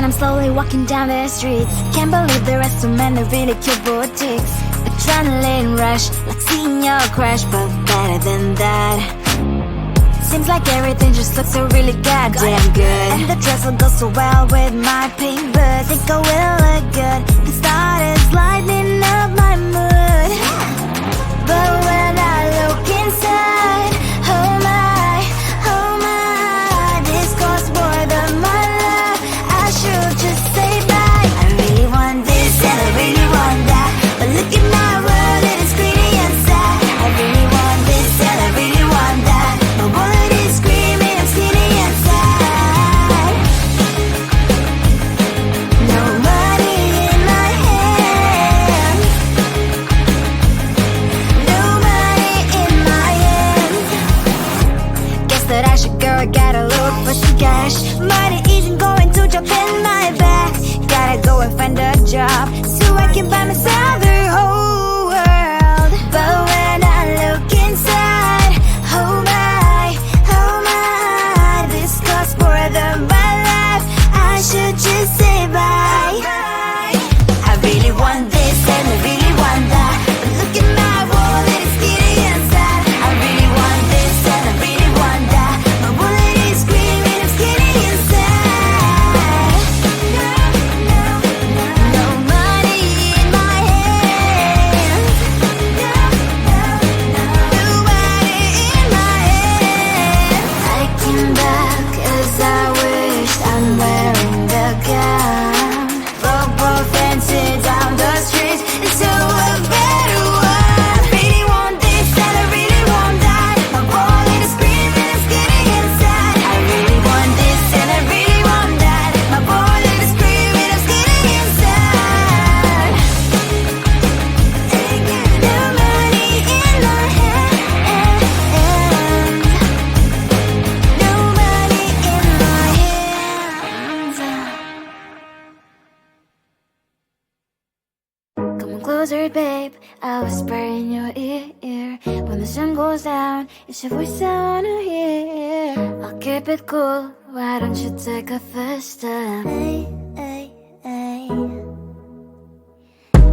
when I'm slowly walking down the streets. Can't believe there are so many really cute boutiques. Adrenaline rush, like seeing your crush, but better than that. Seems like everything just looks so really goddamn good. And the dress will go so well with my pink boots. Think I will look good, the start is lighting up my mood. But when I look inside, oh my, this costs more than my love. I should just say bye. I really want this and I really want that, but look at my world, it is pretty and sad. I really want this and I really want that, my wallet is screaming, I'm skinny and sad. No money in my hand, no money in my hand. Guess that I should go, I gotta look for some cash. Money isn't going to jump in my bag. Gotta go and find a job so I can buy myself the whole world. But when I look inside, oh my, this costs more than my life. I should just say bye. I really want this and I really want that, but look at my wallet, it's skinny inside. I really want this and I really want that, my wallet is screaming, I'm skinny inside. No money in my hand, no money in my hand. I came back as I wished, I'm wearing the gown. Football fancy down the streets into a better one. I really want this and I really want that, my wallet is screaming, I'm skinny inside. I really want this and I really want that, my wallet is screaming, I'm skinny inside. No money in my hand, no money in my hands. Come closer, babe, I'll whisper in your ear. When the sun goes down, it's your voice I wanna hear. I'll keep it cool, why don't you take a first step? Hey, hey, hey.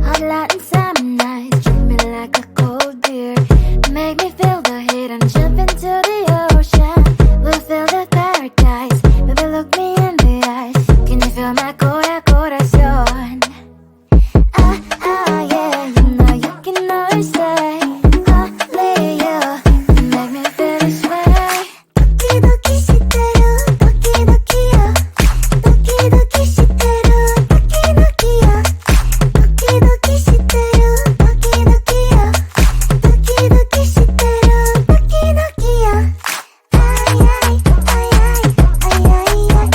Hot Latin summer nights, treat me like a cold beer. Make me feel the heat and jump into the ocean. We'll feel the paradise, baby look me in the eyes. Can you feel my corazón? Yeah, you know you can always stay. Only you can make me feel this way. Doki doki shiteru, doki doki yo. Doki doki shiteru, doki doki yo. Doki doki shiteru, doki doki yo. Doki doki shiteru, doki doki yo. Ay ay ay ay ay ay ay.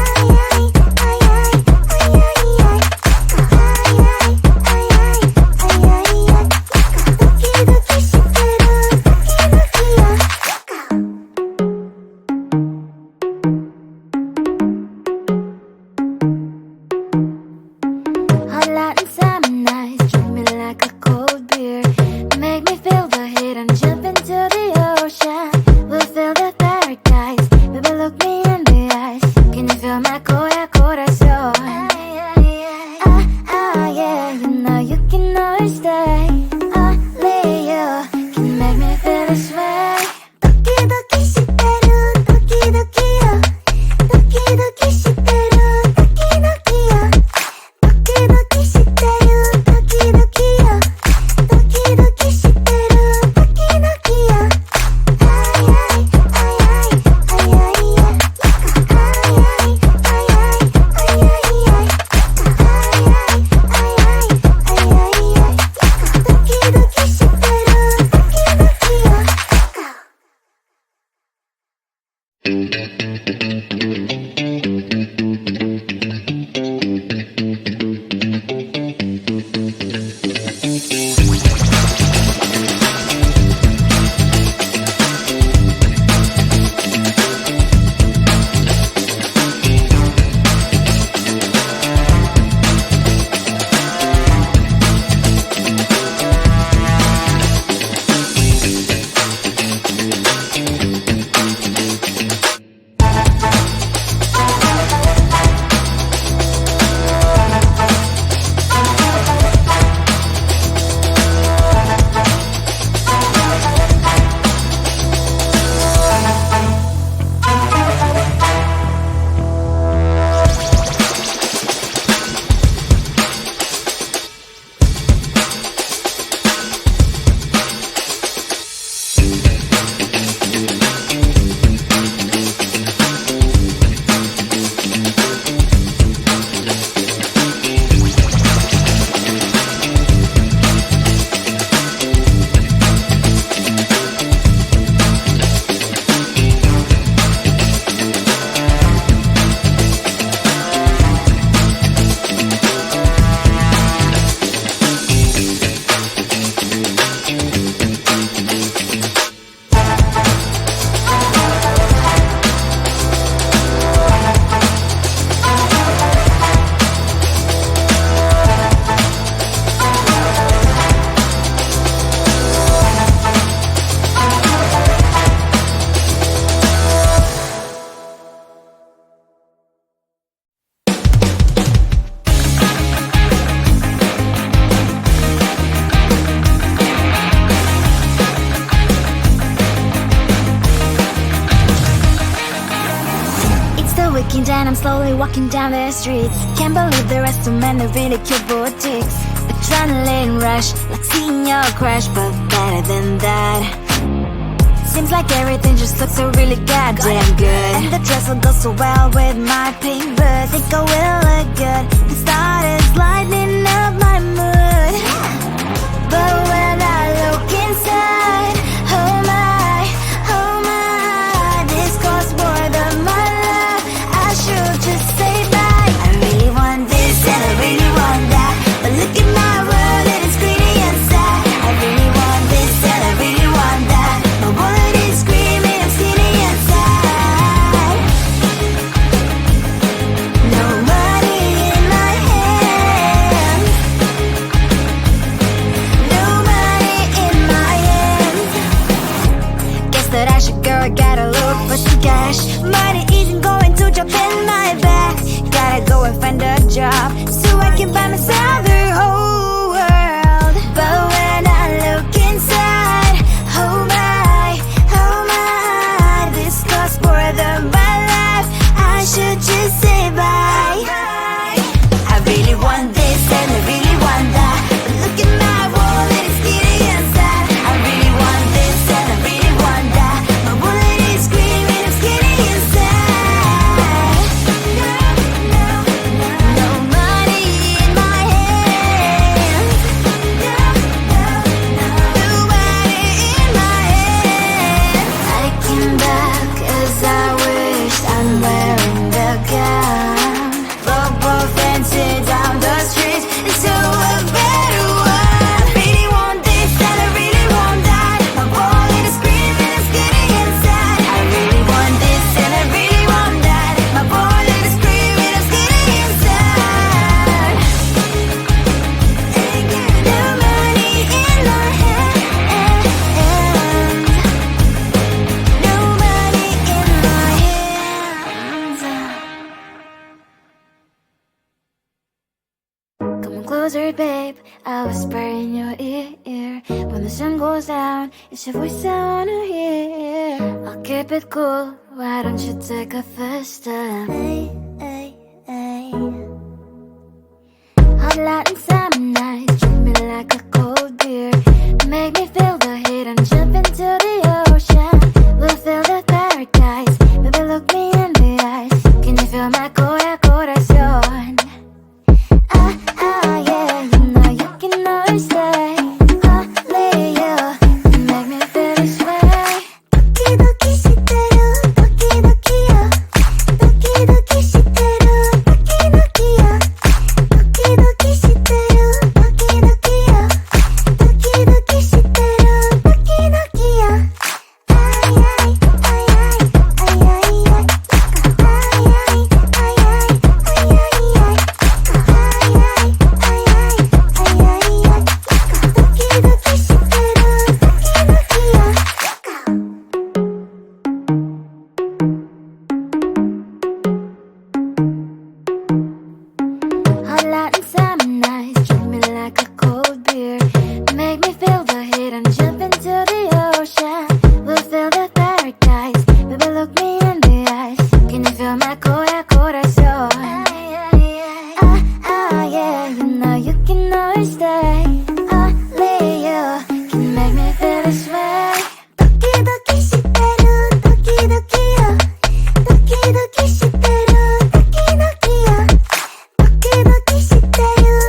Ay ay ay ay ay ay ay. Hot Latin summer nights, treat me like a cold beer. Make me feel the heat and jump into the ocean. We'll feel the paradise, baby look me in the eyes. Can you feel my corazón? Yeah, you know you can always stay. Only you can make me feel this way. Doki doki shiteru, doki doki yo. Doki doki shiteru, doki doki yo. Doki doki shiteru, doki doki yo. Doki doki shiteru, doki doki yo. Ay ay ay ay ay ay ay. Ay ay ay ay ay ay ay. Ay ay ay ay ay ay. I'm slowly walking down the streets. Can't believe there are so many really cute boutiques. Adrenaline rush, like seeing your crush, but better than that. Seems like everything just looks so really goddamn good. And the dress will go so well with my pink boots. Think I will look good. The start is lighting up my mood. But when I look inside, oh my, this costs more than my love. I should just say bye. I really want this and I really want that, but look at my world and it's greedy inside. I really want this and I really want that. My wallet is screaming, I'm skinny inside. No money in my hand. No money in my hand. Guess that I should go, gotta look for some cash. Money isn't going to drop in my bag. Gotta go and find a job so I can buy myself the whole world. But when I look inside, oh my, this costs more than my life. I should just say bye. I really want this and I really want that, but look at my wallet, it's getting inside. I really want this and I really want that. My wallet is screaming, it's getting inside. No money in my hands. No money in my hands. I came back as I wished. I'm wearing the gown. Football fancy down the streets into a better one. I really want this and I really want that. My wallet is screaming, it's getting inside. I really want this and I really want that. My wallet is screaming, it's getting inside. No money in my hand. No money in my hands. Come on closer, babe, I'll whisper in your ear. When the sun goes down, it's your voice I wanna hear. I'll keep it cool, why don't you take a first step? Hey, hey, hey. Hot light and summer nights, treat me like a cold beer. Make me feel the heat and jump into the ocean. We'll feel the paradise, baby look me in the eyes. Can you feel my corazón? Yeah, you know you can always stay. Only you can make me feel this way. Doki doki shiteru, doki doki yo. Doki doki shiteru, doki doki yo. Doki doki shiteru, doki doki yo. Doki doki shiteru, doki doki yo. Ay ay ay ay ay ay ay. Ay ay ay ay ay ay ay. Hot light and summer nights, treat me like a cold beer. Make me feel the heat and jump into the ocean. We'll feel the paradise, baby look me in the eyes. Can you feel my corazón? Yeah, you know you can always stay. Only you can make me feel this way. Doki doki shiteru, doki doki yo. Doki doki shiteru, doki doki yo. Doki doki shiteru,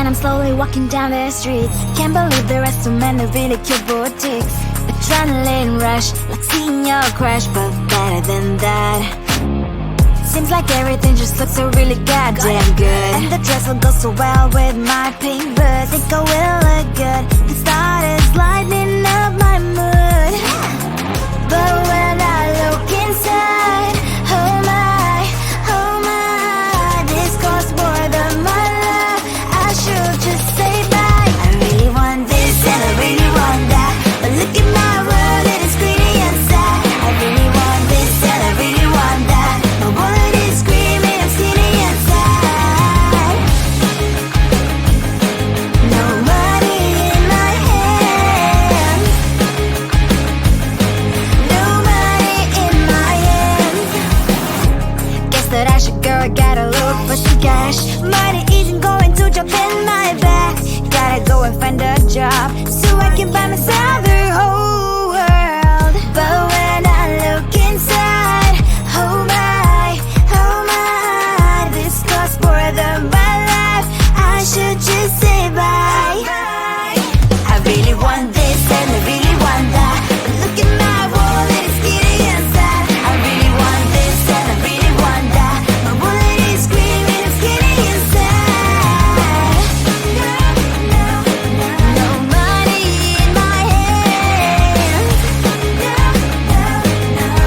And I'm slowly walking down the streets. Can't believe there are so many really cute boutiques. Adrenaline rush, like seeing your crush, but better than that. Seems like everything just looks so really goddamn good. And the dress will go so well with my pink boots. Think I will look good. The start is lighting up my mood. But when I look inside, oh my, this costs more than my love. I should just say bye. I really want this and I really want that, but look at my world, it is greedy and sad. I really want this and I really want that. My wallet is screaming, I'm skinny and sad. No money in my hand. No money in my hand. Guess that I should go, gotta look for some cash. Money isn't going to jump in my back. Gotta go and find a job so I can buy myself the whole world. But when I look inside, oh my, this costs more than my life. I should just say bye. I really want this and I really want that, but look at my wallet, it's getting inside. I really want this and I really want that. My wallet is screaming, it's getting inside. No money in my hand.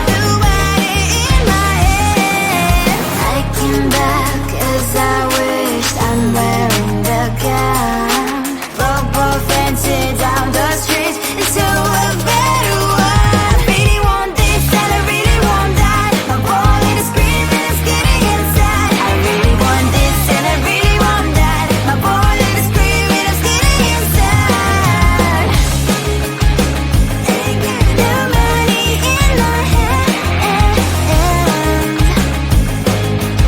No money in my hand. I came back as I wished. I'm wearing the gown. Football fancy down the streets into a better one. Really want this and I really want that. My wallet is screaming, it's getting inside. I really want this and I really want that. My wallet is screaming, it's getting inside. No money in my hand.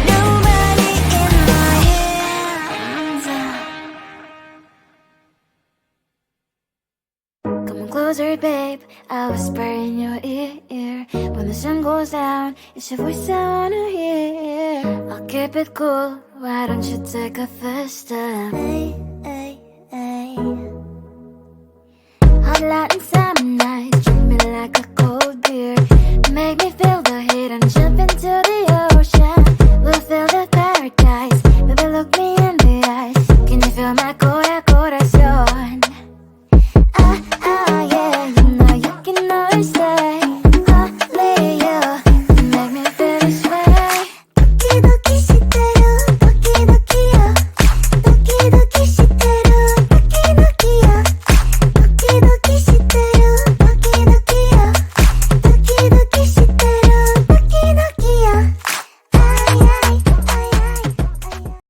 No money in my hands. Come on closer, babe, I'll whisper in your ear. When the sun goes down, it's your voice I wanna hear. I'll keep it cool, why don't you take a first step? Hey. Hot light and summer night, treat me like a